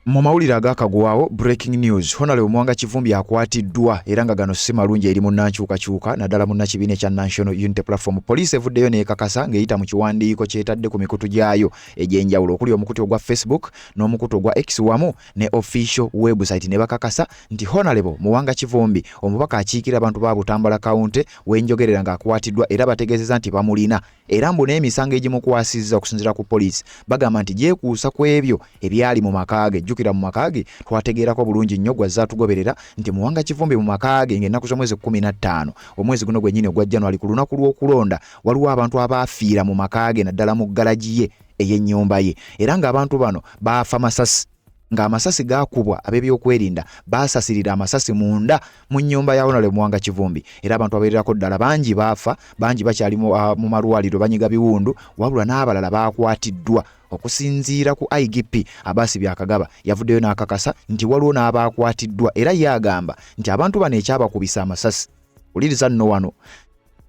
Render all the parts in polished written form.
Mu mawulire agakagwawo breaking news Honorable Mwanga Kivumbi akwatiddwa era nga gano si malungi eri munnankyukakyuka naddala munnakibiina ekya National Unity Platform. Police evuddeyo n'ekakasa ng'eyita mu kiwandiiko kyetadde ku mikutu gyayo egy'enjawulo okuli omukutu ogwa Facebook n'omukutu ogwa X wamu ne official website ne bakakasa nti Honorable Mwanga Kivumbi omubaka akiikira abantu ba Butambala County w'enjogerera ng'akwatiddwa era bategeezeza nti bamulina era mbu n'emisango egimukwasizza okusinziira ku police bagamba nti gyekuusa ku ebyo ebyali mu makaage. Jjukira mu makaage twategeerako bulungi nnyo gwazza tugoberera nti Mwanga Kivumbi mu makaage ng'ennaku z'omwezi 15 omwezi guno gwennyini ogwa January ku lunaku lw'okulonda waliwo abantu abaafiira mu makaage naddala mu galaji ye ey'ennyumba ye era ng'abantu bano baafa masasi ng'amasasi gaakubwa ab'ebyokwerinda baasasirira amasasi munda mu nnyumba ya Honorable Mwanga Kivumbi era abantu abawererako ddala bangi baafa bangi bakyali mu malwaliro banyiga biwundu wabula n'abalala baakwatiddwa. Okusinziira ku IGP Abbas Byakagaba yavuddeyo n'akakasa nti waliwo n'abaakwatiddwa era yagamba nti abantu bano ekyabakubisa amasasi uliriza nno wano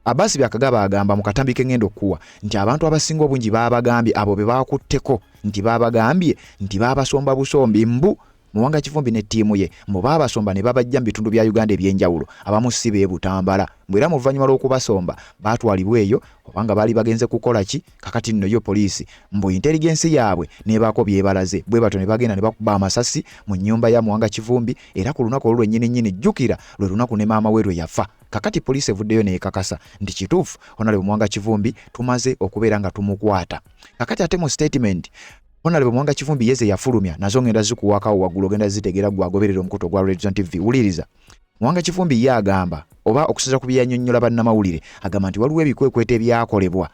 Abbas Byakagaba agamba mu katambi k'engendo okuwa nti abantu abasinga obungi babagambye abo be baakutteko nti babagambye nti babasomba busombi mbu Mwanga Kivumbi ne ttiimu ye mbu babasomba ne babajja mu bitundu bya Uganda eby'enjawulo abamu si b'e Butambala mbwera mu luvannyuma lw'okubasomba baatwalibwa eyo obanga baali bagenze kukola ki kakati nno yo poliisi mbu intelligence yaabwe n'ebaako byebalaze bwe batyo ne bagenda ne bakuba amasasi mu nnyumba ya Mwanga Kivumbi era ku lunaku olwo lwennyini jjukira lwe lunaku ne maama we lwe yafa. Kakati poliisi evuddeyo n'ekakasa nti kituufu Honorable Mwanga Kivumbi tumaze okubeera nga tumukwata. Kakati ate mu statement Honorable Mwanga Kivumbi yeze yafulumya nazo ngenda zikuwakawo waggulu ogenda zitegeera gwagoberera omukutu ogwa Red Zone TV. Wuliriza Mwanga Kivumbi ye agamba oba okusinziira ku byannyonnyola bannamawulire agamba nti waliwo ebikwekweta ebyakolebwa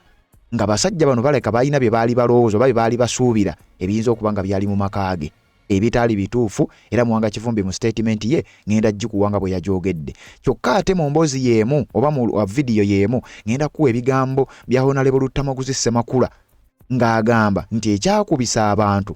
nga basajja bano baleka balina bye baali balowooza oba bye baali basuubira ebiyinza okuba nga byali mu makaage ebitaali bituufu era Mwanga Kivumbi mu statement ye ngenda gikuwanga bwe yajoogedde kyokka ate mu mboozi yeemu oba mu vidiyo yeemu ngenda kuwa ebigambo bya Honorable Luttamaguzi Ssemakula ng'agamba nti ekyakubisa abantu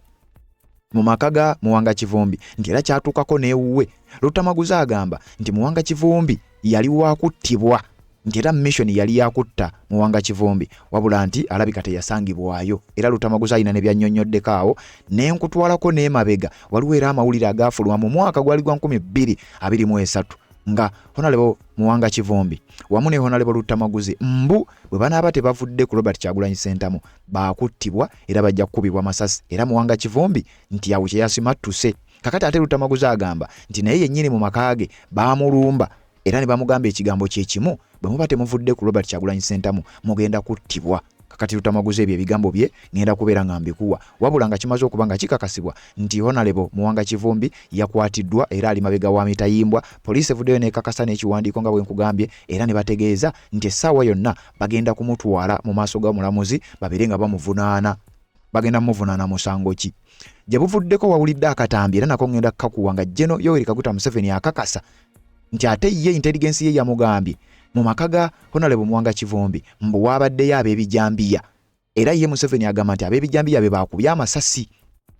mu maka ga Mwanga Kivumbi nti era kyatuukako n'ewuwe. Luttamaguzi agamba nti Mwanga Kivumbi yali waakuttibwa nti era mission yali yakutta Mwanga Kivumbi wabula nti alabika teyasangibwayo era Luttamaguzi alina ne byannyonnyoddeko awo n'enkutwalako n'emabega waliwo era amawulire agaafuluma mu mwaka gwali gwa 2023 nga Honorable Mwanga Kivumbi wamu ne Honorable Luttamaguzi mbu bwe banaaba tebavudde ku Robert Kyagulanyi Ssentamu baakuttibwa era bajja kukubibwa masasi era Mwanga Kivumbi nti yawe kye yasimattuse. Kakati ate Luttamaguzi agamba nti naye yennyini mu makaage baamulumba era ne bamugamba ekigambo kye kimu bwe muba temuvudde ku Robert Kyagulanyi Ssentamu mugenda kuttibwa. Kakati Luttamaguzi ebyo ebigambo bye ngenda kubeera nga mbikuwa wabula nga kimaze okuba nga kikakasibwa nti Honorable Mwanga Kivumbi yakwatiddwa era ali mabega wa mitayimbwa. Poliisi evuddeyo n'ekakasa n'ekiwandiiko nga bwe nkugambye era ne bategeeza nti essaawa yonna bagenda kumutwala mu maaso g'omulamuzi babeere nga bamuvunaana bagenda muvunaana musango ki gye buvuddeko. Wawulidde akatambi era nako ngenda kukakuwa nga General Yoweri Kaguta Museveni akakasa nti ate ye intelligence ye yamugambye mu maka ga Honorable Mwanga Kivumbi mbu waabaddeyo ab'ebijambiya era ye Museveni agamba nti ab'ebijambiya be baakubye amasasi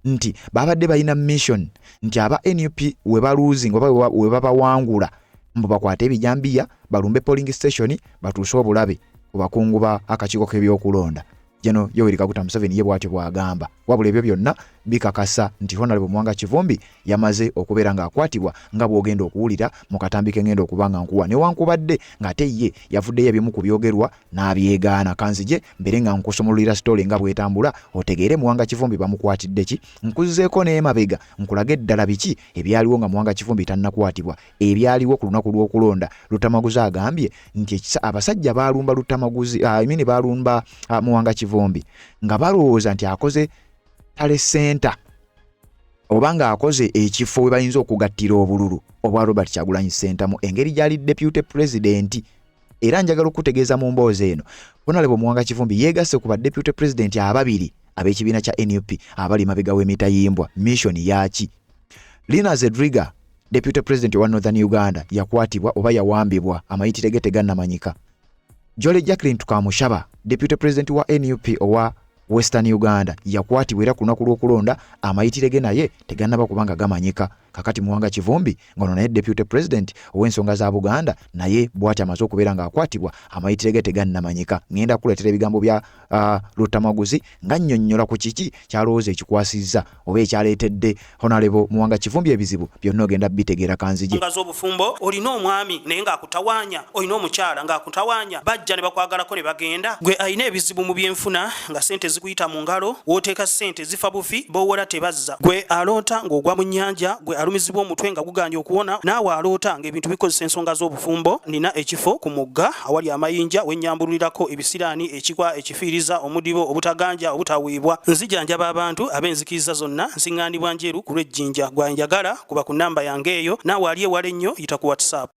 nti babadde balina mission nti aba NUP we baluzinga oba we babawangula mbu bakwate ebijambiya balumbe polling station batuuse obulabe ku bakungu ba akakiiko k'ebyokulonda. General Yoweri Kaguta Museveni ye bw'atyo bw'agamba wabula ebyo byonna bikakasa nti Honorable Mwanga Kivumbi yamaze okubeera ng'akwatibwa nga bw'ogenda okuwulira mu katambi k'engenda okuba nga nkuwa newankubadde ng'ate ye yavuddeyo ebimu ku byogerwa n'abyegaana. Kanzije mbere nga nkusomolulira story nga bw'etambula otegeere Mwanga Kivumbi bamukwatidde ki nkuzzeeko n'emabega nkulaga eddala biki ebyaliwo nga Mwanga Kivumbi tannakwatibwa ebyaliwo ku lunaku lw'okulonda. Luttamaguzi agambye nti abasajja baalumba Luttamaguzi baalumba Mwanga Kivumbi nga balowooza nti akoze tale center obanga akoze ekifo we bayinza okugattira obululu obwa Robert Kyagulanyi Ssentamu engeri gyali deputy president era njagala okutegeeza mu mboozi eno Honorable Mwanga Kivumbi yeegasse ku ba deputy president ababiri ab'ekibiina kya NUP abali mabega w'emitayimbwa mission yaki. Lina Zedriga deputy president wa Northern Uganda yakwatibwa oba yawambibwa amayitire ge tegannamanyika. Jole Jacqueline Tukamushaba deputy president wa NUP owa Western Uganda yakwatibwa era ku lunaku lw'okulonda amayitire ge naye tegannaba kubanga gamanyika. Kakati Muwanga Kivumbi ngono naye Deputy President ow'ensonga za Buganda naye bw'ati amaze okubeera ng'akwatibwa amayitire ge tegannamanyika. Ngenda kuleetera ebigambo bya Lutamaguzi nga nnyonnyola ku kiki kyalowooza ekikwasizza oba ekyaleetedde Honorable Muwanga Kivumbi ebizibu byonna ogenda bitegeera kanzije. Nga z'obufumbo olina omwami naye ng'akutawaanya, olina omukyala ng'akutawaanya, bajja ne bakwagalako ne bagenda. Gwe alina ebizibu mu byenfuna nga sente zikuyita mu ngalo, w'oteeka sente zifa bufi b'owola tebazza. Gwe aloota ng'ogwa mu nnyanja, gwe alumizibwa omutwe nga guganja okuwona, naawe aloota ng'ebintu bikozesa ensonga z'obufumbo. Nina ekifo ku mugga awali amayinja wennyambulirako ebisiraani, ekikwa, ekifiiriza, omudibo, obutaganja, obutaweebwa. Nzijanjaba abantu ab'enzikiriza zonna, nsiŋŋaanibwa njeru ku lw'ejjinja. Gwanjagala kuba ku nnamba yange eyo, naawe ali ewala ennyo yita ku WhatsApp.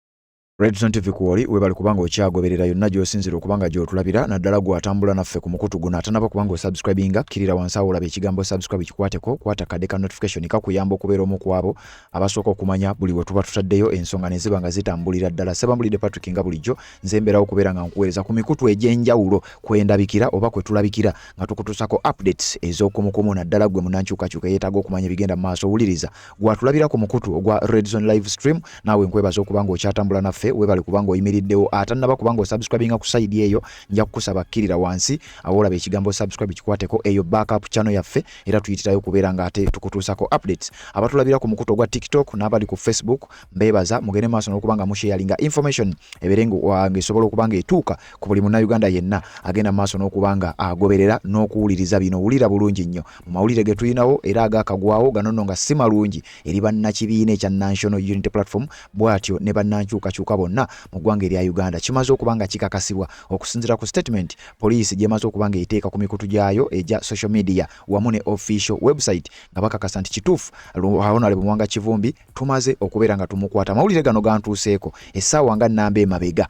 Redzone TV kuwoli webali kubanga okyagoberera yonna gy'osinzira okubanga gy'otulabira naddala gw'atambula naffe ku mukutu guno atanaba kubanga osubscribinga kirira wansi awo olaba ekigambo subscribe kikwateko kwata kadde ka notification kakuyamba okubeera omu ku abo abasooka okumanya buli we tuba tutaddeyo ensonga ne ziba nga zitambulira ddala. Sebambulidde Patrick nga bulijjo nze mbeerawo okubeera nga nkuweereza ku mikutu egy'enjawulo kwendabikira oba kwe tulabikira nga tukutuusako updates ez'okumukumu naddala gwe munankyukakyuka yeetaaga okumanya ebigenda mu maaso. Owuliriza gwatulabira ku mukutu ogwa Redzone live stream naawe nkwebaza okubanga okyatambula naffe webali kubanga oyimiriddewo atanaba kubanga osubscribinga ku side eyo nja kukusaba kkirira wansi awo olaba ekigambo subscribe kikwateko eyo backup channel yaffe era tuyitirayo kubeera nga ate tukutuusako updates. Abatulabira ku mukutu ogwa TikTok n'abali ku Facebook mbeebaza mugende maaso n'okubanga musharinga information ebeerenga ng'esobola okubanga etuuka ku buli munnayuganda yenna agenda maaso n'okubanga agoberera n'okuwuliriza bino. Wulira bulungi nnyo mu mawulire ge tulinawo era agaakagwawo gano nno nga si malungi eri bannakibiina ekya National Unity Platform bw'atyo ne bannankyukakyuka bonna mu ggwanga erya Uganda. Kimaze okubanga kikakasibwa okusinziira ku statement poliisi gyemaze okubanga eteeka ku mikutu gyayo egya social media wamu ne official website nga bakakasa nti kituufu Honorable Muwanga Kivumbi tumaze okubeera nga tumukwata. Mawulire gano gantuuseeko essaawa nga nnamba emabega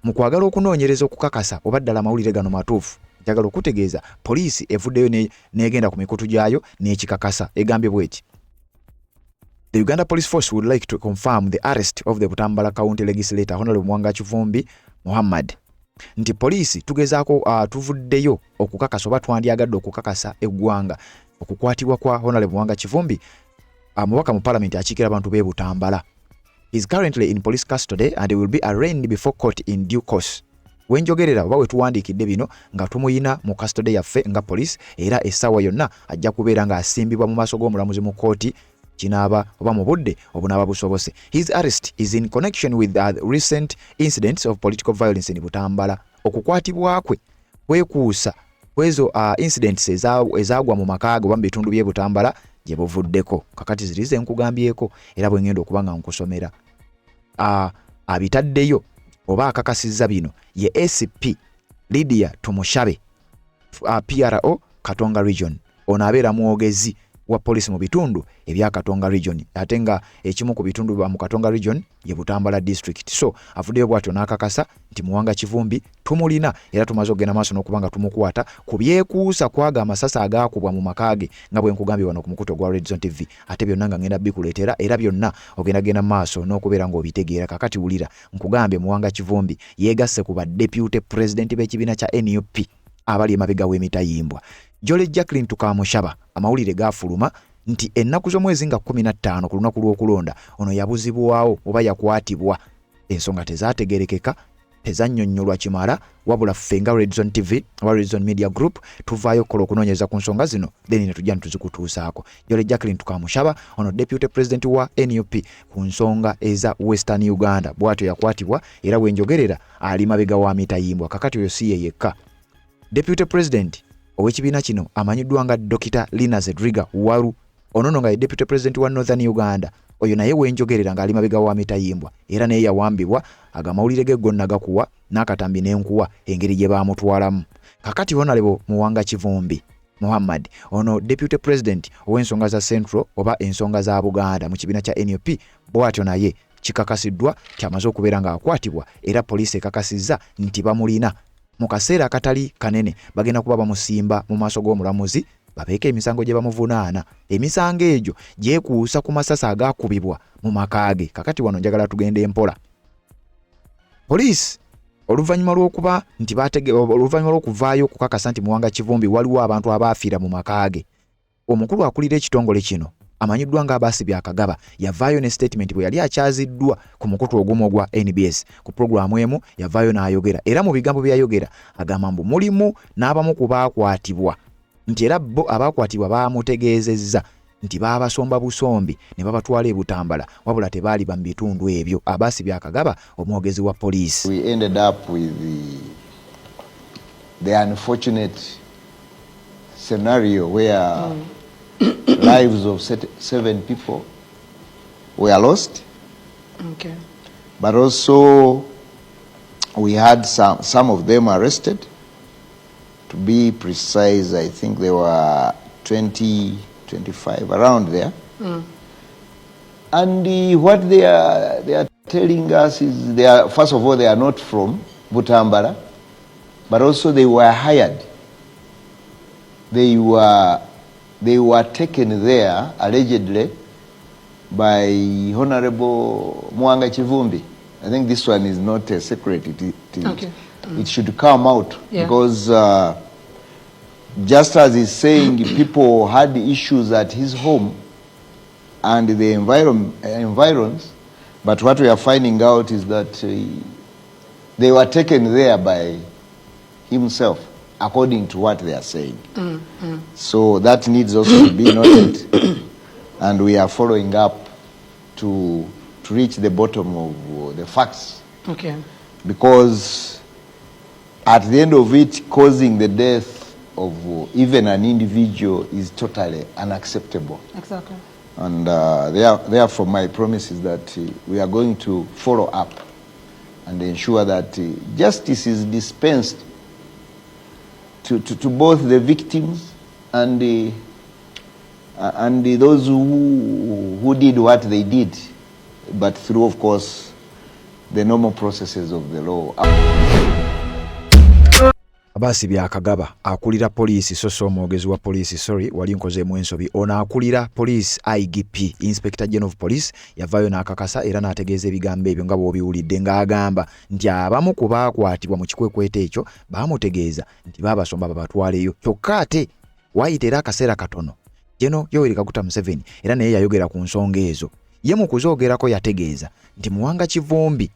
mu kwagala okunoonyereza okukakasa oba ddala amawulire gano matuufu. Njagala okutegeeza poliisi evuddeyo n'egenda ku mikutu gyayo n'ekikakasa egambye bw'eti: The Uganda Police Force would like to confirm the arrest of the Butambala County Legislator Honorable Muwanga Kivumbi Muhammad. Nti poliisi tugezaako tuvuddeyo okukakasa oba twandyagadde okukakasa eggwanga okukwatibwa kwa Honorable Muwanga Kivumbi mubaka mu Parliament akiikira abantu b'e Butambala. He is currently in police custody and will be arraigned before court in due course. Wenjogerera oba wetuwandiikidde bino nga tumuyina mu custody yaffe nga police era essaawa yonna ajja kubeera nga asimbibwa mu maaso g'omulamuzi mu kooti kinaaba oba mu budde obunaaba busobose. His arrest is in connection with the recent incidents of political violence in Butambala. Okukwatibwa kwe kwekuusa kwezo incidents ezaagwa mu makaago oba mu bitundu by'e Butambala gye buvuddeko. Kakati zirize nkugambyeko era bwe ngenda okubanga nkusomera. Abitaddeyo oba akakasizza bino ye ACP Lydia Tumushabe PRO Katonga Region. Ono abeera mwogezi wa police mu bitundu ebya Katonga Region ate nga ekimu ku bitundu mu Katonga Region ye Butambala District. So avuddeyo bw'atyo n'akakasa nti Muwanga Kivumbi tumulina era tumaze okugenda maaso n'okubanga tumukwata ku byekuusa kwaga amasasa agaakubwa mu makaage nga bwe nkugambye wano ku mukutu gwa Redzone TV. Ate byonna nga ngenda bikuleetera era byonna ogenda maaso n'okubeera ng'obitegeera. Kakati wulira nkugambye Muwanga Kivumbi yeegasse ku ba Deputy President b'ekibiina kya NUP abali emabega w'emitayimbwa. Jole Jacqueline Tukamushaba amawulire gaafuluma nti ennaku z'omwezi nga 15 ku lunaku lw'okulonda ono yabuzibwawo oba yakwatibwa. Ensonga tezaategerekeka tezannyonnyolwa kimala wabula ffe nga Redzone TV oba Redzone Media Group tuvaayo okukola okunoonyereza ku nsonga zino then ne tujja ntuzikutuusaako. Jole Jacqueline Tukamushaba ono Deputy President wa NUP ku nsonga eza Western Uganda bw'atyo yakwatibwa era bwenjogerera ali mabega wa mitayimbwa. Kakati oyo si ye yekka. Deputy President ow'ekibiina kino amanyiddwa nga Dr. Lina Zedriga Waru ono nga ye Deputy President wa Northern Uganda. Oyo naye wenjogerera ng'ali mabega wa mitayimbwa era naye yawambibwa agamawulire ge gonna gakuwa n'akatambi n'enkuwa engeri gye baamutwalamu. Kakati Honorable Muwanga Kivumbi Muhammad ono Deputy President ow'ensonga za Central oba ensonga za Buganda mu kibiina kya NUP bw'atyo naye kikakasiddwa kyamaze okubeera ng'akwatibwa era poliisi ekakasizza nti bamulina mu kaseera akatali kanene bagenda kuba bamusimba mu maaso g'omulamuzi babeeka emisango gye bamuvunaana. Emisango egyo gyekuusa ku masasa agaakubibwa mu makaage. Kakati wano njagala tugende empola. Poliisi oluvannyuma lw'okuvaayo okukakasa nti Muwanga Kivumbi waliwo abantu abaafiira mu makaage, omukulu akulira ekitongole kino amanyiddwa nga Abbas Byakagaba yavaayo ne statement bwe yali akyaziddwa ku mukutu ogumu ogwa NBS ku programu emu, yavaayo n'ayogera, era mu bigambo byayogera agamba mbu mulimu n'abamu ku baakwatibwa nti era bo abaakwatibwa baamutegeezezza nti baabasomba busombi ne babatwala e Butambala wabula tebaali ba mu bitundu ebyo. Abbas Byakagaba omwogezi wa poliisi. We ended up with the unfortunate scenario where lives of 7 people were lost. Okay. But also we had some of them arrested. To be precise, I think there were 20, 25 around there. And what they are telling us is first of all, they are not from Butambala, but also they were hired. They were taken there allegedly by Honorable Muwanga Kivumbi. I think this one is not a secret. It should come out, because just as he's saying, people had issues at his home and the environs, but what we are finding out is that they were taken there by himself, according to what they are saying. So that needs also to be noted, and we are following up to reach the bottom of the facts. Okay. Because at the end of it, causing the death of even an individual is totally unacceptable. Exactly. And therefore my promise is that we are going to follow up and ensure that justice is dispensed to both the victims and those who did what they did, but through, of course, the normal processes of the law. Abbas Byakagaba akulira poliisi so omwogezi wa poliisi wali nkozeemu ensobi. Ono akulira poliisi IGP, Inspector General of Police, yavaayo n'akakasa era n'ategeeza ebigambo ebyo nga bw'obiwulidde, ng'agamba nti abamu ku baakwatibwa mu kikwekweto ekyo baamutegeeza nti baabasomba babatwaleyo. Kyokka ate waayita era akaseera katono General Yoweri Kaguta Museveni era naye yayogera ku nsonga ezo. Ye mu kuzoogerako yategeeza nti Muwanga Kivumbi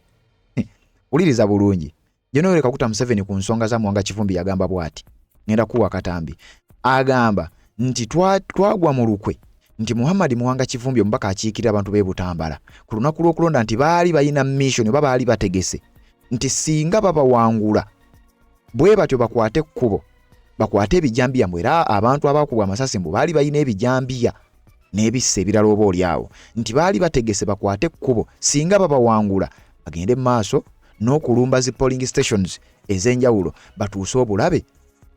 uliriza bulungi, General Kaguta Museveni ku nsonga za Muwanga Kivumbi yagamba bw'ati, ngenda kuwa katambi, agamba nti twagwa mu lukwe nti Muhammad Muwanga Kivumbi omubaka akiikirira abantu b'e Butambala ku lunaku lw'okulonda nti baali balina mission oba baali bategese nti singa babawangula bwe batyo bakwate ekkubo bakwate ebijambiya mbu era abantu abaakubwa amasasi mbu baali balina ebijambiya n'ebisse ebirala oba oliawo nti baali bategese bakwate ekkubo singa babawangula bagende mu maaso n'okulumba zi polling stations ez'enjawulo batuuse obulabe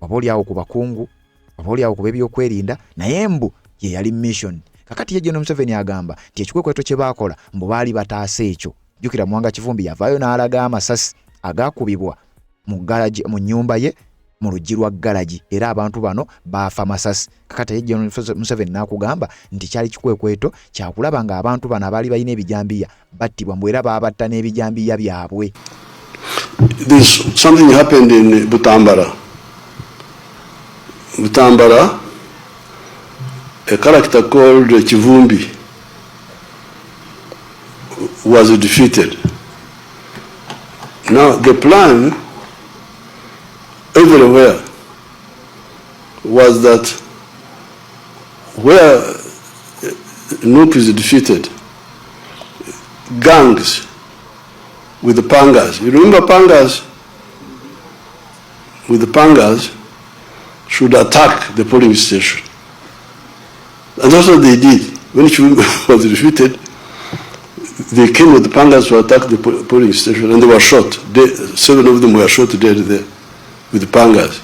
oba oliawo ku bakungu oba oliawo ku b'ebyokwerinda, naye mbu ye yali mission. Kakati ye General Museveni agamba nti ekikwekweto kye baakola mbu baali bataase ekyo. Jjukira Muwanga Kivumbi yavaayo n'alaga amasasi agaakubibwa mu nnyumba ye mu luggi lwa garagi era abantu bano baafa masasi. Kakati ye General Museveni n'akugamba nti kyali kikwekweto kyakulaba nga abantu bano abaali balina ebijambiya battibwa mbu era baabatta n'ebijambiya byabwe. Something happened in Butambala. A character called Kivumbi was defeated. Now the plan everywhere was that where Nup is defeated, gangs with the pangas. You remember pangas? With the pangas should attack the polling station. And that's what they did. When Kivumbi was defeated, they came with the pangas to attack the polling station and they were shot. 7 of them were shot dead there with the pangas.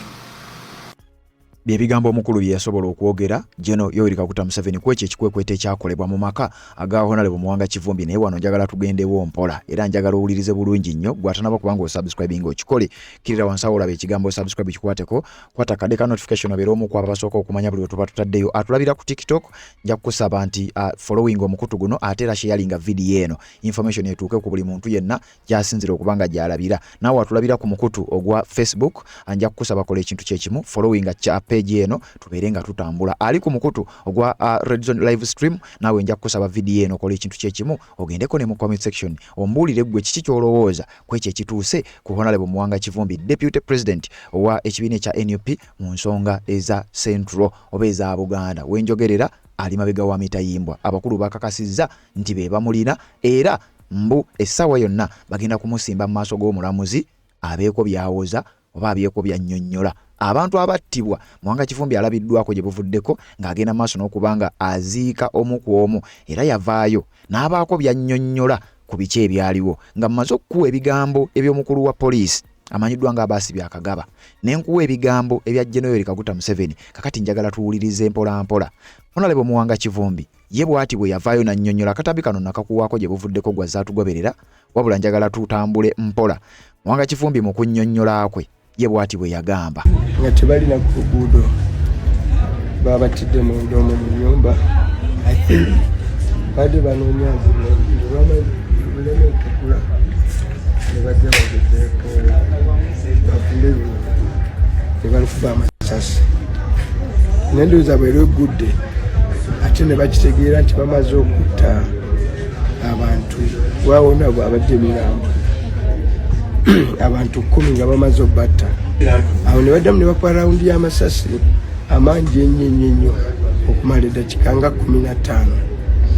bye bigambo omukulu bye yasobola okwogera General Yoweri Kaguta Museveni kwekyo ekikwekweto ekyakolebwa mu maka aga Honorable Muwanga Kivumbi naye wano njagala tugendewo mpola era njagala owulirize bulungi nnyo gwatanaba kubanga osubscribing okikole kirira wansi awo olaba ekigambo subscribe kikwateko kwata kade ka notification obeera omu ku abasooka okumanya buli tuba tutaddeyo atulabira ku TikTok nja kukusaba nti following omukutu guno ate era sharinga video eno information etuuke ku buli muntu yenna gyasinzira okubanga gyalabira naawe atulabira ku mukutu ogwa Facebook anja kukusaba kola ekintu kyekimu following cha page eno tubeere nga tutambula ali ku mukutu ogwa Red Zone live stream nawe nja kukusaba video eno kola ekintu kyekimu ogendeko ne mu comment section ombuulire gwe kiki kyolowooza kwekyo ekituuse ku Honorable Muwanga Kivumbi Deputy President owa ekibiina kya NUP mu nsonga eza Central oba eza Buganda wenjogerera ali mabega wa mitayimbwa abakulu bakakasizza nti be bamulina era mbu essawa yonna bagenda kumusimba mu maaso g'omulamuzi abeeko byawoza oba abeeko byannyonnyola abantu abattibwa Muwanga Kivumbi alabiddwako gye buvuddeko ng'agenda maaso n'okubanga aziika omu ku omu era yavaayo n'abaako byannyonnyola ku biki ebyaliwo nga mmaze okukuwa ebigambo eby'omukulu wa poliisi amanyiddwa nga Abaasi Byakagaba n'enkuwa ebigambo ebya General Yoweri Kaguta Museveni kakati njagala tuwulirize mpola mpola Honorable Muwanga Kivumbi ye bw'ati bwe yavaayo nannyonnyola akatabi kano nakakuwaako gye buvuddeko gwaza tugoberera wabula njagala tutambule mpola Muwanga Kivumbi mu kunnyonnyola kwe ye bw'ati bwe yagamba nga tebalina ku luguudo babatidde mu ndomo mu nnyumba badde banoonya buleme okukula ne bajja bagezeeko bafule ne balukuba amasasi n'endowooza bwera eggudde ate ne bakitegeera nti bamaze okutta abantu wawona abadde emirambo abantu 10 nga bamaze okubatta awo ne baddamu ne bakola rawundi y'amasasi amangi ennyo okumala eddakiika nga 15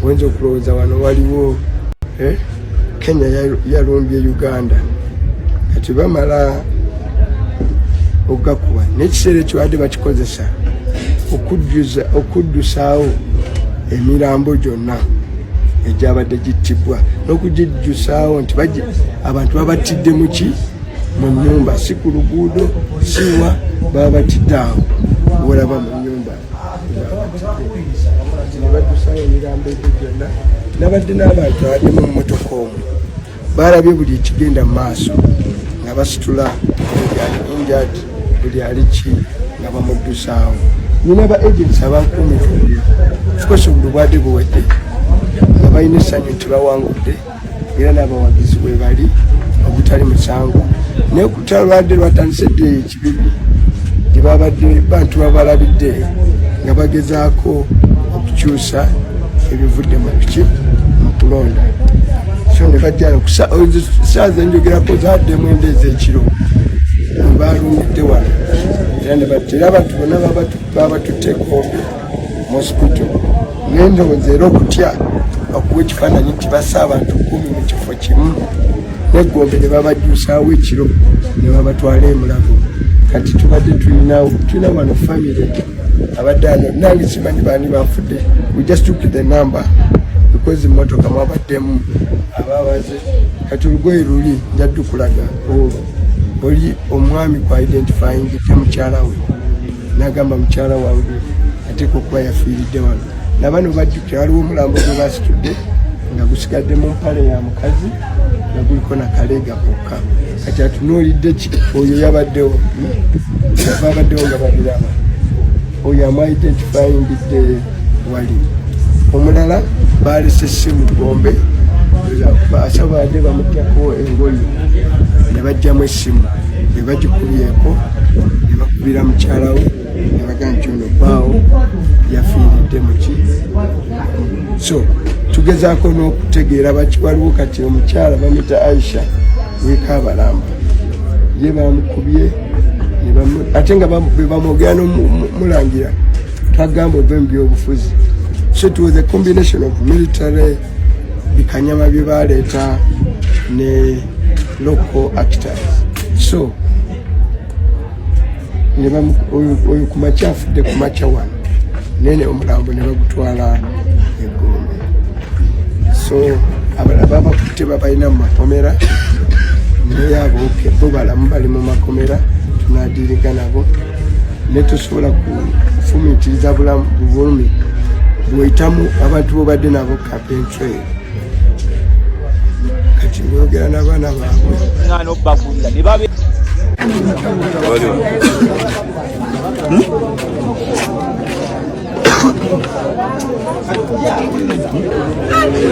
wenza okulowooza wano waliwo Kenya yalumbye Uganda kati bamala okugakuba n'ekiseera ekyo badde bakikozesa okuddusaawo emirambo gyonna egyabadde gittibwa n'okugijjusaawo nti abantu babatidde muki mu nnyumba si ku luguudo siwa baba batidde awo olaba mu nnyumba ne baddusaawo emirambo egyo gyonna nabadde n'abantu abadde mu mmotoka omwo balabye buli ekigenda mu maaso nga basitula buli ali injured buli ali ki nga bamuddusaawo nina ba agents abankuumiridde kikosa obuli bwadde buwedde nga balina essanyu nti bawangudde era n'abawagizi bwe bali ogutali musango naye kutala lwadde lwatandise eddeeyo ekibibi gye babadde bantu babalabidde nga bagezaako okukyusa ebivudde mu piki mu kulonda so ne bajjana saa zenjogerako zaddemu enda ez'ekiro balumidde wano era ne batera abantu bonna babatutte ekombe mu hospital n'endowooza era okutya okuwa ekifaananyi nti bassa abantu 10 mu kifo kimu n'eggombe ne babajjuusaawo ekiro ne babatwala emulago kati tubadde tulina wano famire abadde ano nange simanyi baani bafudde we just took the number because emmotoka mwabaddemu ababaze kati olugoye luli njadde kulaga olwo oli omwami ku identifyingidde mukyala we n'agamba mukyala wange ateeka okuba yafiiridde wano nabano bajjukira waliwo omulambo gwe basitudde nga gusigadde mu mpale ya mukazi nga guliko nakaleega kokka kati atunuulidde ki oyo yabaddewo ava abaddewo nga babiraba oyo amu identifyingidde wali omulala balese essimu gombe asaba badde bamutyako engoye ne bajjamu essimu ne bagikubyeko ne bakubira mukyala we ne bagaa nti ono baawo yafiiridde muki so tugezaako n'okutegeera waliwo kati omukyala bamuyita Aisha wekaabalamba ye bamukubye ate nga bamwogera n'omulangira twagamba ova mu byobufuzi so it was a combination of military bikanyama bye baleeta ne local actors so oyo kumakya afudde kumakya wano nene omulambo ne bagutwala eggombe so abalaba bakutte babalina mu makomera naye abooke bo balamu bali mu makomera tunadiiriga nabo ne tusobola kufumitiriza bulumi bw'oyitamu abantu bobadde nabo campaign trail kati boogera n'abaana baabwe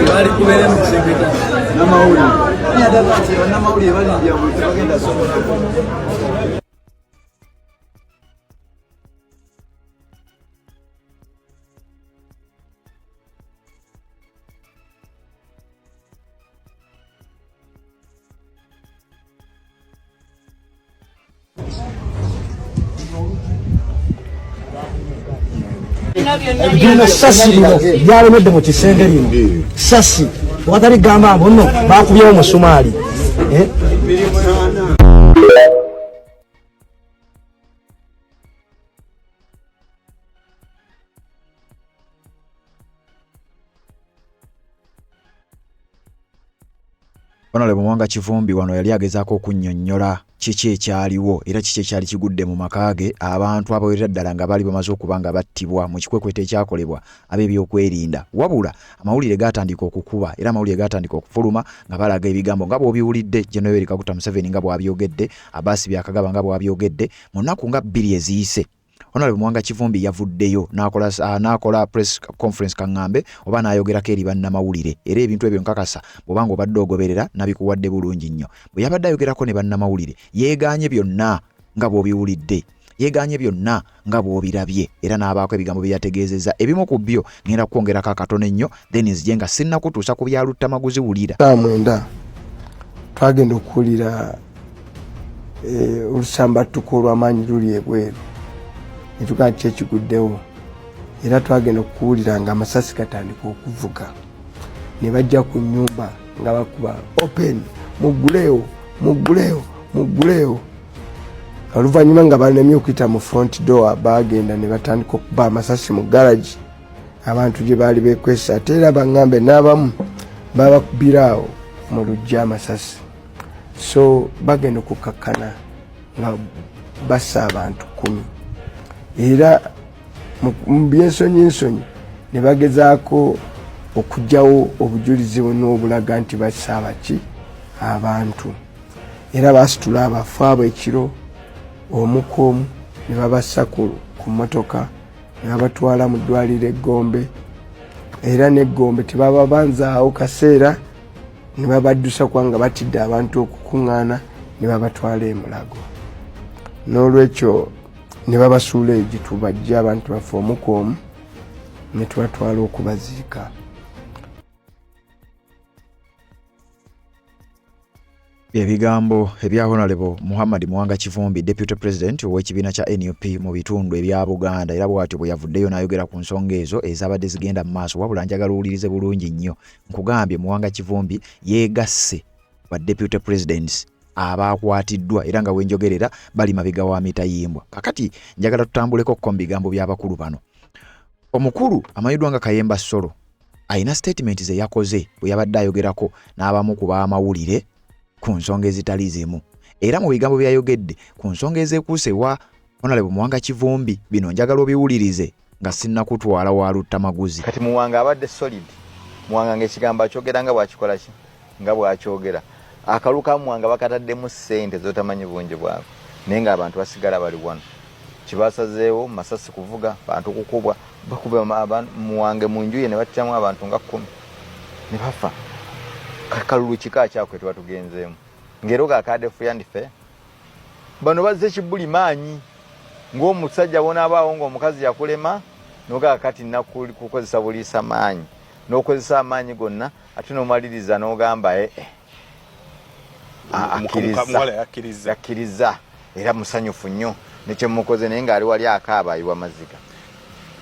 bali kubera mu kisengeta n'amawulire n'amawulire balindia buli bagenda sobola Bino sasi bino byalemedde mu kisenge lino sasi wakati gamba mbo no bakubyewo musumali Honorable Mwanga Kivumbi wano yali agezaako okunnyonnyola kiki ekyaliwo era kiki ekyali kigudde mu makaage abantu abawerera ddala nga bali bamaze okuba nga battibwa mu kikwekwete ekyakolebwa ab'ebyokwerinda wabula amawulire gaatandika okukuba era amawulire gaatandika okufuluma nga balaga ebigambo nga bw'obiwulidde General Yoweri Kaguta Museveni nga bw'abyogedde Abbas Byakagaba nga bw'abyogedde mu nnaku nga 2 eziyise. Honorable Mwanga Kivumbi yavuddeyo n'akola press conference kaŋŋambe oba n'ayogerako eri bannamawulire era ebintu ebyo nkakasa bw'obanga obadde ogoberera nabikuwadde bulungi nnyo. Bwe yabadde ayogerako ne bannamawulire yeegaanye byonna nga bw'obiwulidde yeegaanye byonna nga bw'obirabye era n'abaako ebigambo bye yategeezezza ebimu ku byo ngenda kwongerako akatono ennyo then nzije nga sinnakutuusa ku byaluttamaguzi wulira. Mwenda twagenda okuwulira olusambattuko olw'amaanyi luli ebweru netugaa ki ekiguddewo era twagenda okuwulira nga amasasi gatandika okuvuga ne bajja ku nnyumba nga bakuba open mugguleewo oluvannyuma nga balemye okuyita mu front door bagenda ne batandika okuba amasasi mu garage abantu gye baali bekwesa ate era baŋŋambe n'abamu babakubiraawo mu lujja amasasi so bagenda okukakkana nga bassa abantu 10 era mu byensonyi ne bagezaako okugyawo obujulizi n'obulaga nti bassa abaki abantu era basitula abafu abo ekiro omukomu ne babassa ku mmotoka ne babatwala mu ddwaliro eggombe era n'eggombe tebababanzaawo kaseera ne babaddusa kubanga batidde abantu okukuŋŋaana ne babatwala e Mulago n'olwekyo ne babasuula egitu bajja abantu baffe omukomu ne tubatwala okubaziika. Ebigambo ebya Honorable Muhammad Mwanga Kivumbi Deputy President ow'ekibiina kya NUP mu bitundu ebya Buganda era bw'atyo bwe yavuddeyo n'ayogera ku nsonga ezo ezabadde zigenda mu maaso wabula njagala owulirize bulungi nnyo nkugambye Mwanga Kivumbi yeegasse wa Deputy Presidents abakwatiddwa era nga wenjogerera bali mabega wa mitayimbwa. Kakati njagala tutambuleko ko bigambo by'abakulu bano. Omukulu amanyiddwa nga Kayemba Solo ayina statement ze yakoze bwe yabadde ayogerako n'abamu ku b'amawulire ku nsonga ezitali zimu era mu bigambo byayogedde ku nsonga ezekuuse wa Honorable Mwanga Kivumbi bino njagala obiwulirize nga sinnakutwala waluttamaguzi. Kati Muwanga abadde solid. Muwanga ng'ekigambo akyogera nga bw'akikola ki nga bw'akyogera akaluka Muwanga bakataddemu ssente zotamanyi bungi bwabwe naye ng'abantu basigala bali wano kibasazeewo masasi kuvuga bantu kukubwa bakube Muwanga mu nju ye ne battyamu abantu nga 10 ne bafa kalulu kika kyakwe twatugenzeemu ngero gakadefu yandife bano bazze kibuli maanyi ng'omusajja bonaabaawo ng'omukazi yakulema noga kati nakukozesa buliisa maanyi n'okozesa amaanyi gonna ate n'omaliriza n'ogamba akkiriza era musanyufu nnyo nekye mukoze naye ng'ali wali akaaba ayiwa maziga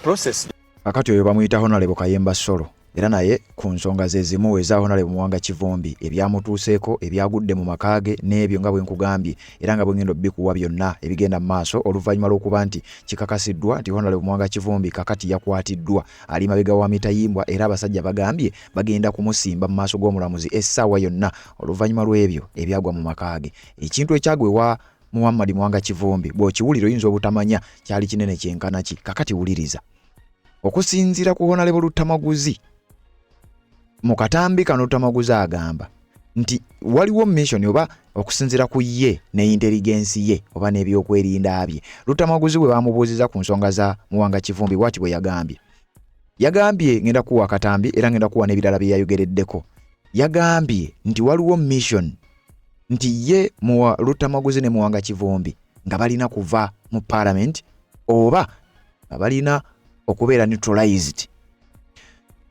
process. Kakati oyo bamuyita Honorable Kayemba Solo era naye ku nsonga ze zimu eza Honorable Mwanga Kivumbi ebyamutuuseeko ebyagudde mu makaage n'ebyo nga bwe nkugambye era nga bwe ngenda bikuwa byonna ebigenda mu maaso oluvannyuma lw'okuba nti kikakasiddwa nti Honorable Mwanga Kivumbi kakati yakwatiddwa ali mabega wa mitayimbwa era abasajja bagambye bagenda kumusimba mu maaso g'omulamuzi essaawa yonna oluvannyuma lw'ebyo ebyagwa mu makaage. Ekintu ekyagwewa Muhammad Muwanga Kivumbi bw'okiwulira oyinza obutamanya kyali kinene kyenkana ki. Kakati wuliriza. Okusinziira ku Honorable Lutamaguzi mu katambi kano Lutamaguzi agamba nti waliwo mission oba okusinziira ku ye ne intelligence ye oba n'ebyokwerinda bye. Lutamaguzi bwe bamubuuziza ku nsonga za Muwanga Kivumbi bw'ati bwe yagambye. Yagambye ngenda kuwa katambi era ngenda kuwa n'ebirala bye yayogereddeko. Yagambye nti waliwo mission nti ye Lutamaguzi ne Muwanga Kivumbi nga balina kuva mu parliament oba nga balina okubeera neutralized.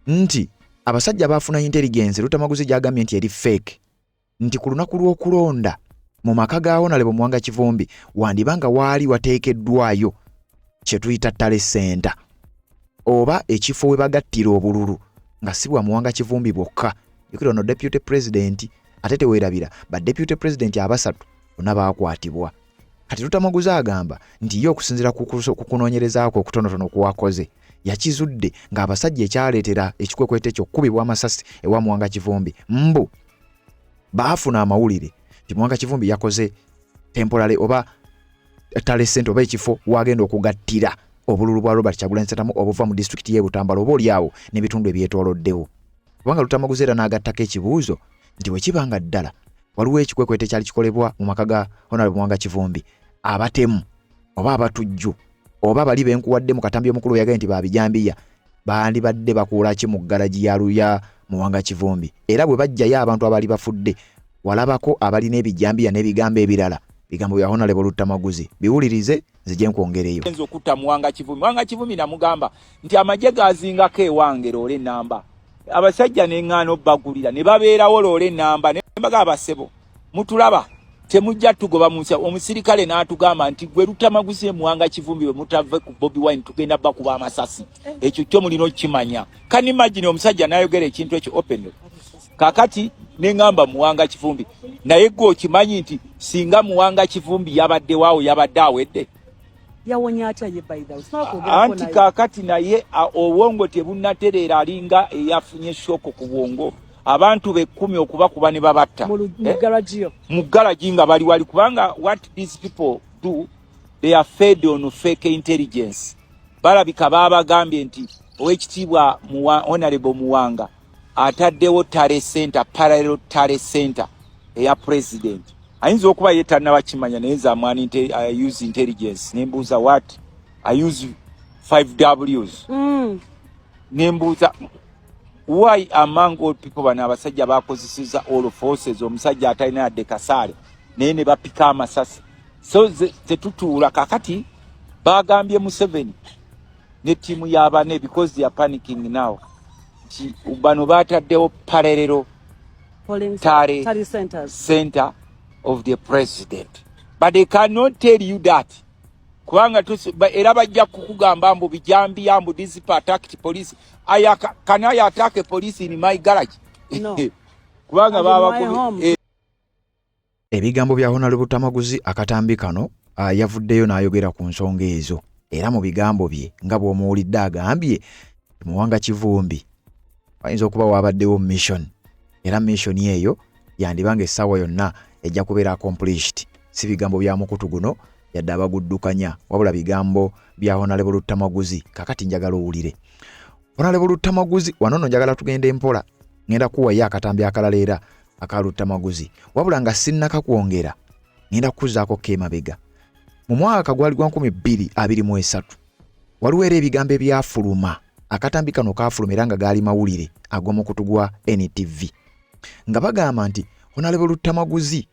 Nti abasajja bafuna intelligence Lutamaguzi gyagambye nti eri fake. Nti ku lunaku lw'okulonda mu maka ga Honorable Muwanga Kivumbi wandibanga waali wateekeddwayo kye tuyita tale center oba ekifo we bagattira obululu nga si bwa Muwanga Kivumbi bwokka. Yukiro no deputy president ate teweerabira ba deputy president abasatu bonna baakwatibwa. Kati Lutamaguzi agamba nti ye okusinziira ku kunoonyerezaako okutonotono kuwakoze yakizudde ng'abasajja ekyaleetera ekikwekwete kyo kubibwa amasasi ewa Muwanga Kivumbi mbu baafuna amawulire nti Muwanga Kivumbi yakoze temporary oba tale center oba ekifo wagenda okugattira obululu bwa Robert Kyagulanyi Ssentamu obuva mu district y'e Butambala oba olyawo n'ebitundu ebyetooloddewo. Kubanga Lutamaguzi era n'agattako ekibuuzo nti bwe kibanga ddala waliwo ekikwekwete kyali kikolebwa mu maka ga Honorable Muwanga Kivumbi abatemu oba abatujju oba bali benkuwadde mu katambi omukulu yagaye nti babijambiya bandi badde bakuula ki mu garaji ya Luya Muwanga Kivumbi. Era bwe bajjayo abantu abali bafudde walabako abali n'ebijambiya n'ebigambo ebirala bigambo bya Honorable Lutamaguzi. Biwulirize zije nkwongereyo. Enzo kutta Muwanga Kivumbi. Muwanga Kivumbi namugamba nti amagye gazingako ewange loole namba. Abasajja n'eŋŋaano bagulira ne babeerawo loole namba ne bagamba basebo mutulaba temujja tugoba munsi. Omusirikale n'atugamba nti gwe Lutamaguzi Muwanga Kivumbi bwe mutave ku Bobi Wine tugenda bakuba amasasi. Ekyo kyo mulino kimanya. Can imagine omusajja n'ayogera ekintu ekyo open. Kakati n'engamba Muwanga Kivumbi naye gwe okimanyi nti singa Muwanga Kivumbi yabadde waawo yabadde awedde yawonya atya ye by the way. Anti kakati naye obwongo tebunnatereera alinga eyafunye shoko ku bwongo abantu be 10 okuba kuba ne babatta mu garaji nga bali wali kubanga what these people do they are fed on fake intelligence. Balabika babagambye nti owekitiibwa Honorable Muwanga ataddewo tale center parallel tale center eya president. Ayinza okuba yetanna bakimanya naye zamwani I use intelligence nembuuza what I use 5Ws nembuuza why among all people bana abasajja bakozeseza all forces omusajja atalina yadde kasaale naye ne bapika amasasi. So tetutuula kakati bagambye Museveni ne tiimu y'abane because they are panicking now. Bano bataddewo parallel tale center of the president, but they cannot tell you that kubanga era bajja kukugamba mbu bijambi ambu these people attacked police. Can I attack a police in my garage? No. Kubanga baba ebigambo bya Honorable Lutamaguzi akatambi kano yavuddeyo n'ayogera ku nsonga ezo. Era mu bigambo bye nga bw'omuwulidde agambye Muwanga Kivumbi ayinza okuba wabaddewo mission era mission eyo yandibanga essaawa yonna ejja kubeera accomplished. Si bigambo bya mukutu guno yadde abaguddukanya wabula bigambo bya Honorable Lutamaguzi. Kakati njagala owulire Honorable Lutamaguzi wanono njagala tugende empola ngenda kuwayo akatambi akalala era aka Lutamaguzi wabula nga sinnaka kwongera ngenda kukuzaako kemabega. Mu mwaka gwali gwa 2023 waliwo era ebigambo ebyafuluma akatambi kano kaafuluma era nga gaali mawulire ag'omukutu gwa NTV nga bagamba nti Honorable Lutamaguzi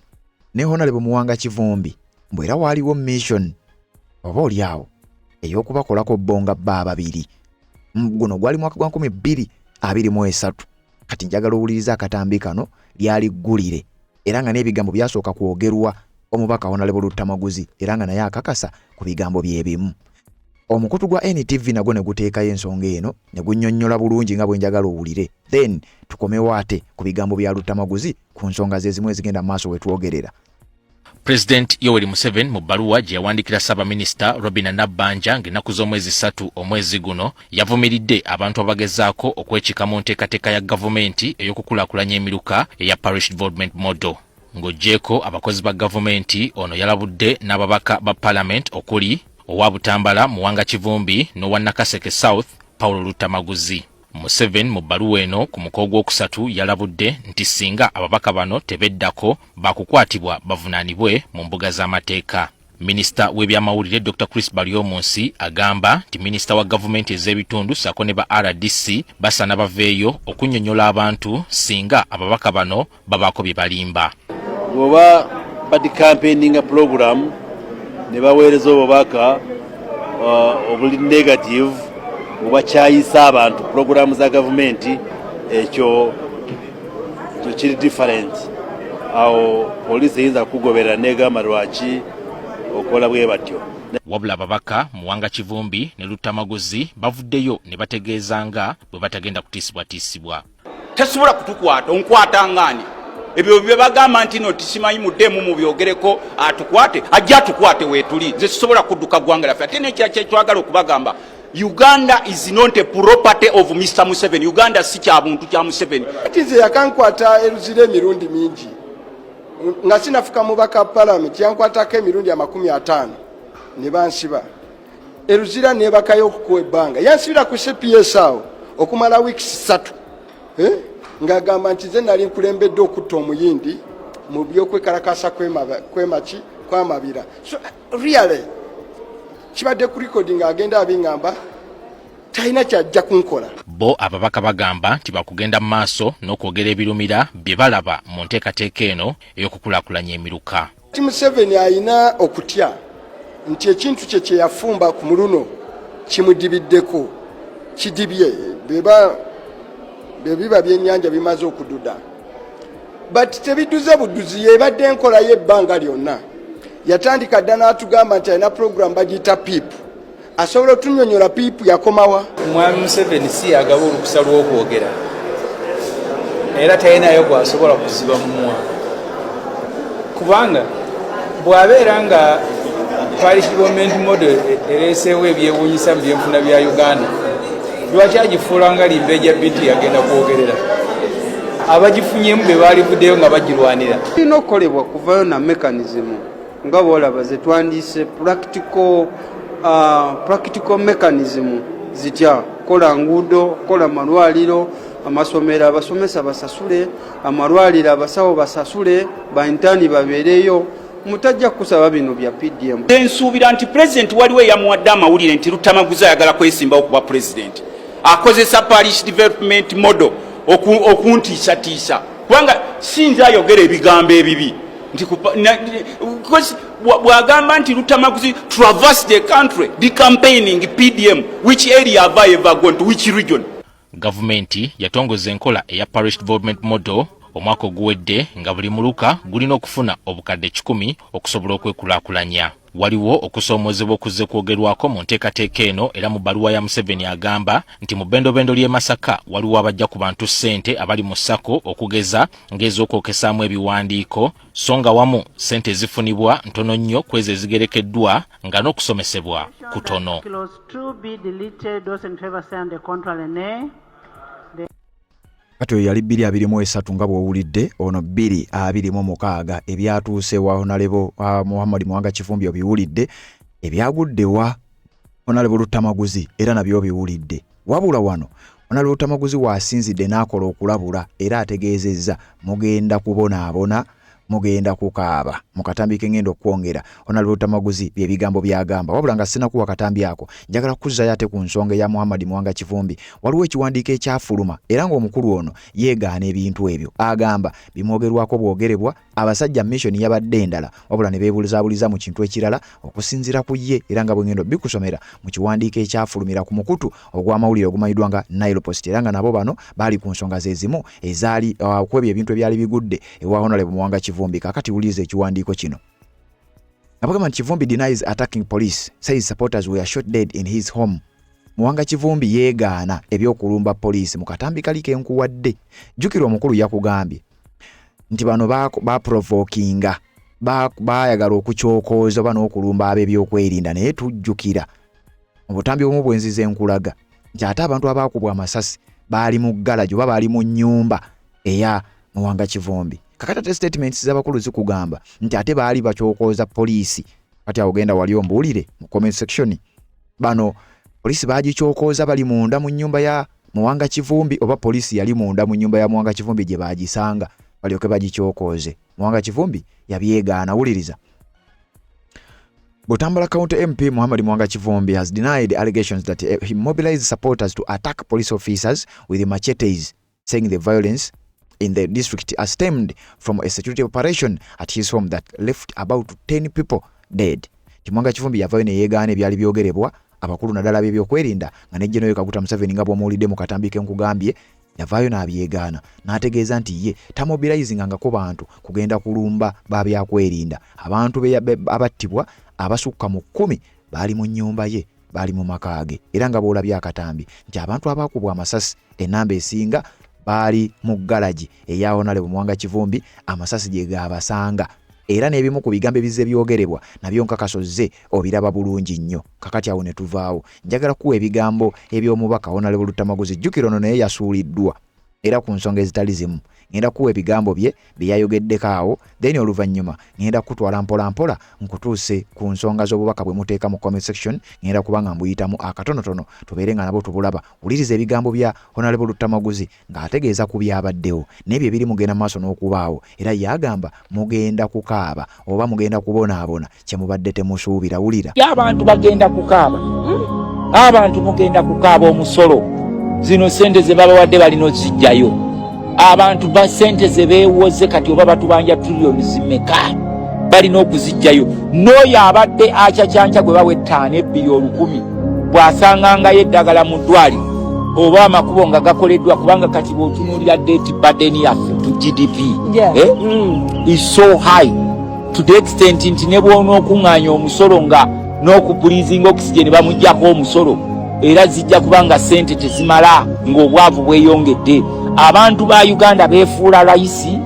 ne Honorable Muwanga Kivumbi mbwe era waaliwo mission oba olyawo ey'okubakolako bbonga bba ababiri. Guno gwali mwaka gwa 2023. Kati njagala owuliriza akatambi kano lyali ggulire era nga n'ebigambo byasooka kwogerwa omubaka Honorable Lutamaguzi era nga naye akakasa ku bigambo byebimu. Omukutu gwa NTV nagwo ne guteekayo ensonga eno ne gunnyonnyola bulungi nga bwe njagala owulire. Then tukomewo ate ku bigambo bya Lutamaguzi ku nsonga ze zimu ezigenda maaso we twogerera. President Yoweri Museveni mu bbaluwa gye yawandikira Ssaabaminisita Robinah Nabbanja ng'ennaku z'omwezi 3 omwezi guno yavumiridde abantu abagezaako okwekika mu nteekateeka ya gavumenti ey'okukulaakulanya emiruka eya Parish Development Model. ng'ogyeko abakozi ba gavumenti. Ono yalabudde n'ababaka ba Parliament okuli owa Butambala Muwanga Kivumbi n'owa Nakaseke South Paulo Lutamaguzi. Museveni mu bbaluwa eno ku mukolo gw'okusatu yalabudde nti singa ababaka bano tebeddako bakukwatibwa bavunaanibwe mu mbuga z'amateeka. Minisita w'ebyamawulire Dr. Chris Baryomunsi agamba nti minisita wa gavumenti ez'ebitundu sako ne ba RDC basana baveeyo okunnyonnyola abantu singa ababaka bano babaako bye balimba. Bw'oba badi campaigning program ne baweereza obubaka obuli negative mubakyayisa abantu programu za gavumenti ekyo kiri different. Awo poliisi eyinza kugoberera negamba lwaki okola bwe batyo. Wabula ababaka Muwanga Kivumbi ne Lutamaguzi bavuddeyo ne bategeeza nga bwe batagenda kutiisibwatiisibwa. Tesobola kutukwata onkwata ngani ebyo bye bagamba nti no tisimanyi muddemu mu byogereko atukwate ajja tukwate wetuli nze sisobola kudduka gwanga laffe ate nekira kyetwagala okubagamba. Uganda is not a property of Mr. Museveni. Uganda si kya buntu kya Museveni. Atize yakankwata eruzire emirundi mingi nga sinafuka mubaka Parliament yankwatako emirundi 50 ne bansiba eruzira nebakayo okukuwa ebbanga yansibira ku CPS awo okumala weeks 3 ngagamba nti ze nali nkulembedde okutta omuyindi mu byokwekalakasa kwamabira. So really kibadde ku recording agenda abingamba talina kyajja kunkola. Bo ababaka bagamba nti bakugenda mu maaso n'okwogera ebirumira bye balaba mu nteekateeka eno ey'okukulaakulanya emiruka. Museveni ayina okutya nti ekintu kye yafumba ku muluno kimudibiddeko kidibye bebiba byennyanja bimaze okududa but tebiduze buduzi yebadde enkola y'ebbanga lyonna. Yatandika dda n'atugamba nti alina program bagiyita PIP asobola otunnyonnyola PIP yakomawa. Omwami Museveni si yagaba olukusa lw'okwogera era talinayo gwasobola kuziba mumwa kubanga bw'abeera nga parish government model ereeseewo ebyewuunyisa mu byenfuna bya Uganda lwaki agifuula nga limbeja binti yagenda kwogerera abagifunyemu be baalivuddeyo nga bagirwanira. Tulina okukolebwa kuvayo na mechanism nga bwolaba ze twandise practical mechanism zitya kola nguudo kola malwaliro amasomero abasomesa basasule amalwaliro abasawo basasule baintani babeereyo mutajja kusaba bino bya PDM. Ensuubira nti president waliwo yamuwadde amawulire nti Lutamaguzi ayagala kwesimbawo kuba president akozesa parish development model okuntiisatiisa kubanga sinza ayogera ebigambo ebibi nti bwagamba nti Lutamaguzi traverse the country the campaigning PDM which area have I ever gone to which region. Gavumenti yatongoza enkola eya parish development model omwaka oguwedde nga buli muluka gulina okufuna obukadde 10 okusobola okwekulaakulanya. Waliwo okusoomoozebwa okuzze kwogerwako mu nteekateeka eno era mu bbaluwa ya Museveni agamba nti mu bbendobendo ly'e Masaka waliwo abajja ku bantu ssente abali mu ssako okugeza ng'ez'okwokesaamu ebiwandiiko so nga wamu ssente ezifunibwa ntono nnyo ku ezo ezigerekeddwa nga n'okusomesebwa kutono. Kati oyo yali 223 nga bw'owulidde ono 226 ebyatuuse wa Honorable Muhammad Muwanga Kivumbi obiwulidde ebyagudde wa Honorable Lutamaguzi era nabyo biwulidde. Wabula wano Honorable Lutamaguzi waasinzidde n'akola okulabula era ategeezezza mugenda kubonaabona mugenda kukaaba mukatambi kengendo kwongera. Honorable Lutamaguzi bye bigambo byagamba wabula nga sinakuwa katambi ako njagala kuzzayo ate ku nsonga ya Muhammad Muwanga Kivumbi. Waliwo ekiwandiiko ekyafuluma era ng'omukulu ono yeegaana ebintu ebyo agamba bimwogerwako bwogerebwa abasajja mission yabadde endala wabula ne beebulizaabuliza mu kintu ekirala okusinziira ku ye era nga bwengendo bikusomera mu kiwandiiko ekyafulumira ku mukutu ogw'amawulire ogumanyiddwa nga Nile Post era nga nabo bano baali ku nsonga zezimu ezaali okwebyo ebintu ebyali bigudde ewa Honorable Muwanga Kivumbi. Kakati ulize ekiwandiiko kino abagamba nti Kivumbi denies attacking police, says supporters were shot dead in his home. Muwanga Kivumbi yeegaana ebyokulumba poliisi mu katambi kali kenkuwadde. Jjukira omukulu yakugambye nti bano baprovokinga baayagala okukyokooza oba n'okulumba ab'ebyokwerinda naye tujjukira obutambi obumu bwenzize enkulaga nti ate abantu abaakubwa amasasi baali mu galaji oba baali mu nnyumba eya Muwanga Kivumbi. kakati statements z'abakulu zikugamba nti ate baali bakyokoza poliisi kati agenda wali ombuulire mu comment section bano poliisi bagikyokoza bali munda mu nnyumba ya Muwanga Kivumbi oba poliisi yali munda mu nnyumba ya Muwanga Kivumbi gye bagisanga balyoke bagikyokoze Muwanga Kivumbi yabyegaana wuliriza. Butambala County MP Muhammad Muwanga Kivumbi has denied allegations that he mobilized supporters to attack police officers with machetes, saying the violence in the district has stemmed from a security operation at his home that left about 10 people dead. Muwanga Kivumbi yavayo ne yeegaana ebyali byogerebwa abakulu naddala by'ebyokwerinda nga ne General Kaguta Museveni nga bw'omuwulidde mu katambi ke nkugambye yavayo n'abyegaana n'ategeeza nti ye tamobilizinganga ku bantu kugenda kulumba babyakwerinda abantu abattibwa abasukka mu 10 baali mu nnyumba ye baali mu makaage era nga boolabye akatambi nti abantu abakubwa amasasi enamba esinga baali mu galaji eya Honorable Muwanga Kivumbi amasasi gye gaabasanga era n'ebimu ku bigambo ebize byogerebwa nabyo nkakasozze obiraba bulungi nnyo kakati awo ne tuvaawo njagala kuwa ebigambo eby'omubaka Honorable Lutamaguzi jjukira ono naye yasuuliddwa era ku nsonga ezitali zimu ngenda kuwa ebigambo bye byayogeddeko awo then oluvannyuma ngenda kutwala mpola nkutuuse ku nsonga z'obubaka bwe muteeka mu comment section ngenda kubanga mbuyitamu akatonotono tubeere nga nabo tubulaba wuliriza ebigambo bya Honorable Lutamaguzi ng'ategeeza ku byabaddewo n'ebyo ebiri mugenda maaso n'okubaawo era yagamba mugenda kukaaba oba mugenda kubonaabona kye mubadde temusuubira wulira abantu bagenda kukaaba abantu mugenda kukaaba omusolo zino sente ze babawadde balina ozijjayo abantu ba sente ze beewoze kati oba batubanja trillion zimeka balina okuzijjayo n'oyo abadde akyakyanca gwe bawe ttaano billion 10 bw'asangangayo eddagala mu ddwaliro oba amakubo nga gakoleddwa kubanga kati bw'otunuulira debt burden yaffe to GDP is so high to the extent nti ne bw'onookuŋŋaanya omusolo nga n'okupulizinga okisigeni bamuggyako omusolo era zijja kubanga sente tezimala ng'obwavu bweyongedde abantu ba Uganda beefuula layisi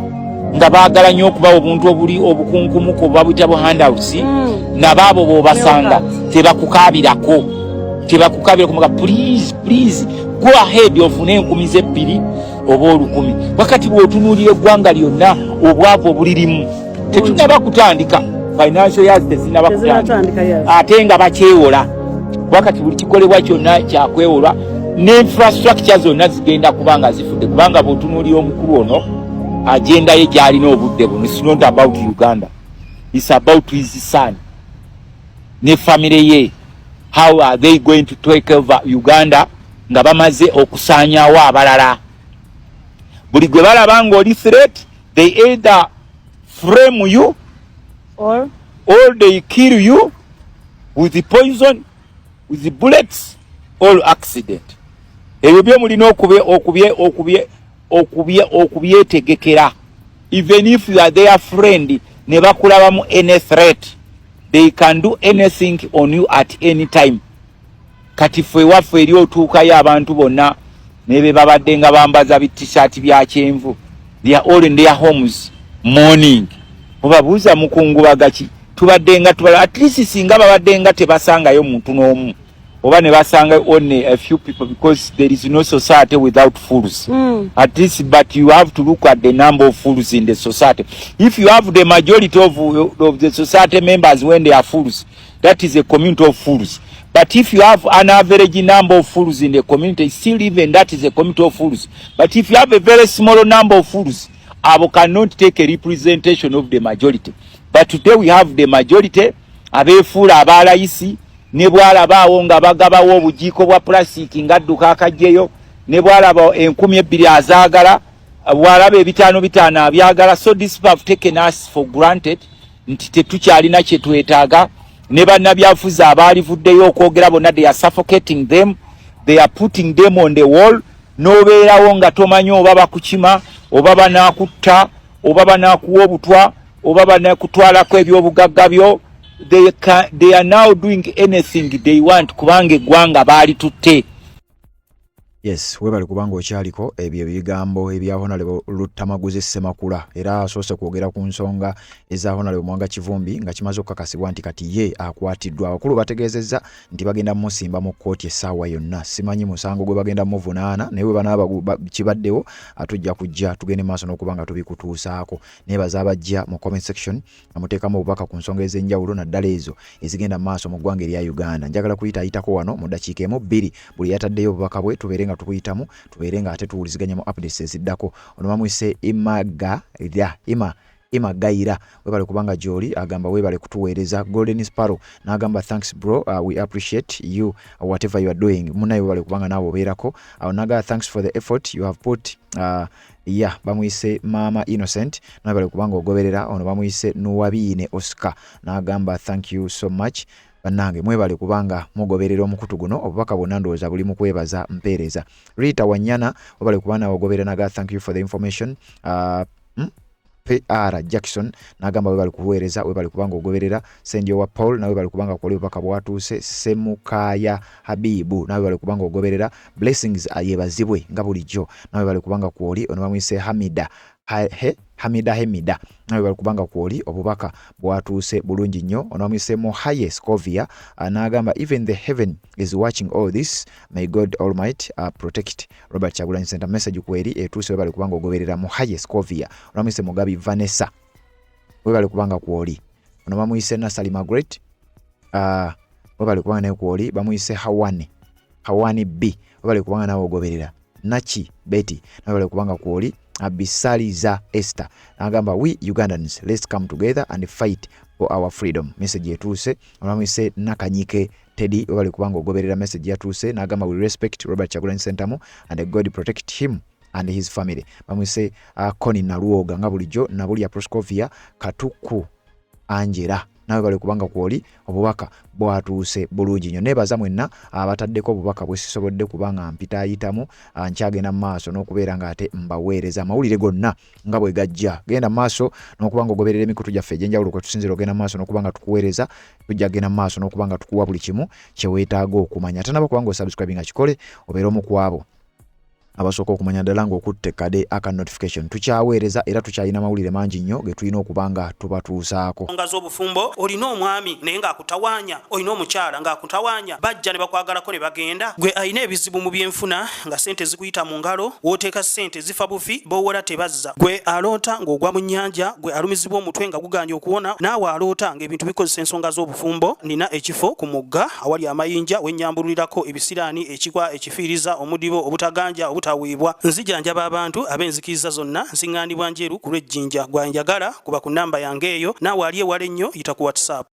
nga baagala nnyo okuba obuntu obuli obukunkumuko babuyita bu handouts nabaabo b'obasanga tebakukaabirako muga please go ahead ofune 2,000 oba 10,000 wakati bw'otunuulira eggwanga lyonna obwavu obulirimu tetunaba kutandika financial years tezinaba kutandika ate nga bakyewola wakati buli kikolebwa kyonna kyakwewolwa n'infrastructure zonna zigenda kubanga zifudde kubanga bw'otunuulira omukulu ono agenda ye gy'alina obudde buno. It's not about Uganda, it's about his son ne family ye. How are they going to take over Uganda nga bamaze okusaanyaawo abalala? Buli gwe balaba ng'oli threat, they either frame you or they kill you with the poison, with the bullets or accident. Ebyo byo mulina okubyetegekera. Even if you are their friend ne bakulabamu any threat, they can do anything on you at any time. Kati ffe waffe eri otuukayo abantu bonna nebe babadde nga bambaza t-shirt bya kyenvu, they are all in their homes morning. Obabuuza mukungubaga ki tubadde nga tubala at least singa babadde nga tebasangayo muntu n'omu oba ne basanga only a few people because there is no society without fools. At least, but you have to look at the number of fools in the society. If you have the majority of the society members when they are fools, that is a community of fools. But if you have an average number of fools in the community, still even that is a community of fools. But if you have a very small number of fools, abo cannot take a representation of the majority. But today we have the majority, abefuula abalayisi, ne bwalabaawo nga bagabawo obujiiko bwa plastic ngadduka akajjeyo, ne bwalaba 12,000 azaagala, bwalaba 5 abyagala. So this people have taken us for granted nti tetukyalina kye twetaaga. Ne bannabyafuzi abaalivuddeyo okwogera bonna, they are suffocating them, they are putting them on the wall. N'obeerawo nga tomanyi oba bakukima oba banaakutta oba banaakuwa obutwa oba banakutwalako ebyobugagga byo. They are now doing anything they want kubanga eggwanga baali tutte. Yes, webale kubanga okyaliko ebyo ebigambo ebya Honorable Lutamaguzi Ssemakula era asoose kwogera ku nsonga eza Honorable Mwanga Kivumbi nga kimaze okukakasibwa nti kati ye akwatiddwa. Abakulu bategeezezza nti bagenda musimba mu kkooti essaawa yonna. Simanyi musango gwe bagenda muvunaana naye bwe banaaba kibaddewo atujja kujja tugende maaso n'okuba nga tubikutuusaako. Neebaza abajja mu comment section nga muteekamu obubaka ku nsonga ez'enjawulo naddala ezo ezigenda maaso mu ggwanga erya Uganda. Njagala kuyitako wano mu ddakiika emu bbiri buli yataddeyo obubaka bwe tubeere nga tukuyitamu tubeere nga ate tuwuliziganya mu updates eziddako. Ono bamuyise Imagaira webale kubanga Joli agamba webale kutuweereza. Golden Sparrow n'agamba thanks bro, we appreciate you whatever you are doing. Munaye webale kubanga naawe obeerako. Naga thanks for the effort you have put. Bamuyise Mama Innocent n'abale kubanga ogoberera. Ono bamuyise Nuwabiine Oscar n'agamba thank you so much. Bannange mwebale kubanga mugoberera omukutu guno obubaka bwonna ndowooza buli mu kwebaza mpeereza. Rita Wanyana webale kubanga ogoberera naga thank you for the information. PR Jackson n'agamba webale kuweereza webale kubanga ogoberera. Senjo wa Paul nawe webale kubanga kwoli obubaka bwatuuse. Semukaya Habibu nawe webale kubanga ogoberera. Blessings ayebazibwe nga bulijjo nawe webale kubanga kwoli. Ono bamuyise Hamida nawe bali kubanga kwoli obubaka bwatuuse bulungi nnyo. Ono bamuyise Mohaye Scovia n'agamba even the heaven is watching all this, may God Almighty protect Robert Kyagulanyi Center. Message kweri etuuse webale kubanga ogoberera Mohaye Scovia. Ono bamuyise Mugabi Vanessa webale kubanga kwoli. Ono bamuyise Nasali Margaret webale kubanga naye kwoli. Bamuyise Hawani B webale kubanga nawe ogoberera. Nachi Betty nawe webale kubanga kwoli. Abisaliza Esther n'agamba we Ugandans let's come together and fight for our freedom. Message yetuuse. Bamuyise Nakanyike Teddy webale kubanga ogoberera. Message yatuuse n'agamba we respect Robert Kyagulanyi Ssentamu and God protect him and his family. Bamuyise Connie Naluoga nga bulijjo Nabulya Proscovia Katuku Angela nawe bali kubanga kwoli obubaka bwatuuse bulungi nnyo. Neebaza mwenna abataddeko obubaka bwesisobodde kubanga mpitayitamu nkyagenda mu maaso n'okubeera nga ate mbaweereza amawulire gonna nga bwe gajja. Genda mu maaso n'okubanga ogoberera emikutu gyaffe egy'enjawulo kwe tusinzira ogenda mu maaso n'okubanga tukuweereza. Tujja genda mu maaso n'okubanga tukuwa buli kimu kye weetaaga okumanya. Ate naba kubanga osubscribe nga kikole obeera omu ku abo abasooka okumanya ddala ng'okutte kade aka notification. Tukyaweereza era tukyalina mawulire mangi nnyo ge tulina okubanga tubatuusaako. Nga z'obufumbo olina omwami naye ng'akutawaanya, olina omukyala ng'akutawaanya, bajja ne bakwagalako ne bagenda. Gwe alina ebizibu mu byenfuna nga ssente zikuyita mu ngalo, w'oteeka ssente zifa bufi b'owola tebazza. Gwe aloota ng'ogwa mu nnyanja, gwe alumizibwa omutwe nga guganja okuwona, naawe aloota ng'ebintu bikozesa ensonga z'obufumbo. Nina ekifo ku mugga awali amayinja wennyambulirako ebisiraani, ekikwa, ekifiiriza, omudibo, obutaganja, obutaweebwa. Nzijanjaba abantu ab'enzikiriza zonna, nsiŋŋaanibwa njeru ku lw'ejjinja. Gwanjagala kuba ku nnamba yange eyo, naawe ali ewala ennyo yita ku WhatsApp.